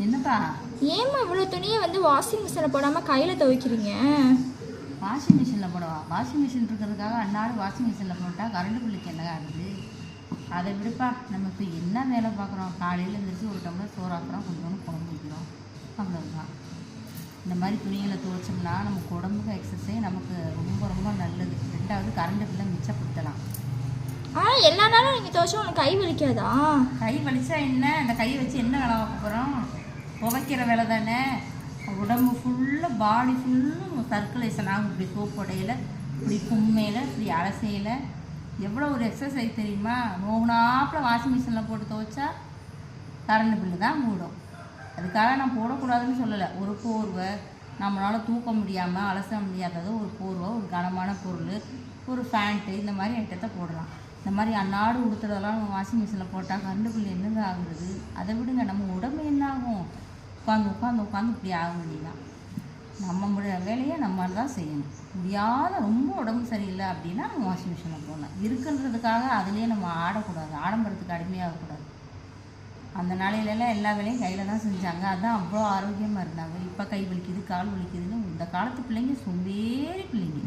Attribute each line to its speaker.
Speaker 1: என்னப்பா?
Speaker 2: ஏம்மா இவ்வளோ துணியை வந்து வாஷிங் மிஷினில் போடாமல் கையில் துவைக்கிறீங்க?
Speaker 1: வாஷிங் மிஷினில் போடவா? வாஷிங் மிஷின் இருக்கிறதுக்காக அன்னாடு வாஷிங் மிஷினில் போட்டால் கரண்ட் பில்லுக்கு என்ன ஆகுது? அதை விடுப்பா. நம்ம இப்போ என்ன வேலை பார்க்குறோம்? காலையில் எழுந்திரிச்சு ஒரு டம்ளர் சோறு ஆக்குறோம், கொஞ்சோண்டு குழம்பு வைக்கிறோம், அவ்வளோதான். இந்த மாதிரி துணிகளை துவைச்சோம்னா நமக்கு உடம்புக்கு எக்ஸசைஸ், நமக்கு ரொம்ப ரொம்ப நல்லது. ரெண்டாவது கரண்ட் பில்லை மிச்சப்படுத்தலாம்.
Speaker 2: ஆனால் எல்லா நாளும் நீங்கள் துவைச்சா உங்களுக்கு கை வலிக்காதா?
Speaker 1: கை வலிச்சா என்ன? அந்த கையை வச்சு என்ன வேலை பார்க்க போகிறோம்? துவைக்கிற வேலை தானே. உடம்பு ஃபுல்லாக, பாடி ஃபுல்லும் சர்க்குலேஷன் ஆகும். இப்படி சோப்படையில், இப்படி கும்மையில், இப்படி அலசையில் எவ்வளோ ஒரு எக்ஸசைஸ் தெரியுமா? நோகுனாப்பில் வாஷிங் மிஷினில் போட்டு துவைச்சா கரண்ட் பில்லு தான் மூடும். அதுக்காக நான் போடக்கூடாதுன்னு சொல்லலை. ஒரு போர்வை, நம்மளால் தூக்க முடியாமல் அலச முடியாதது ஒரு போர்வை, ஒரு கனமான பொருள், ஒரு ஃபேண்ட்டு, இந்த மாதிரி ஐட்டத்தை போடலாம். இந்த மாதிரி அன்னாடு உடுத்துறதெல்லாம் நம்ம வாஷிங் மிஷினில் போட்டால் கரண்ட் பில்லு என்னங்க ஆகுறது? அதை விடுங்க. நம்ம உடம்பு என்ன ஆகும்? உட்காந்து இப்படி ஆக வேண்டியதான். நம்ம வேலையை நம்ம தான் செய்யணும். முடியாத ரொம்ப உடம்பு சரியில்லை அப்படின்னா நம்ம வாஷிங் மிஷினில் போடலாம். இருக்குன்றதுக்காக அதுலேயே நம்ம ஆடக்கூடாது, ஆடம்பரத்துக்கு அடிமையாகக்கூடாது. அந்த நாளையிலலாம் எல்லா வேலையும் கையில் தான் செஞ்சாங்க. அதுதான் அவ்வளோ ஆரோக்கியமாக இருந்தாங்க. இப்போ கை வலிக்குது, கால் வலிக்குதுன்னு இந்த காலத்து பிள்ளைங்க சொம்பேறி பிள்ளைங்க.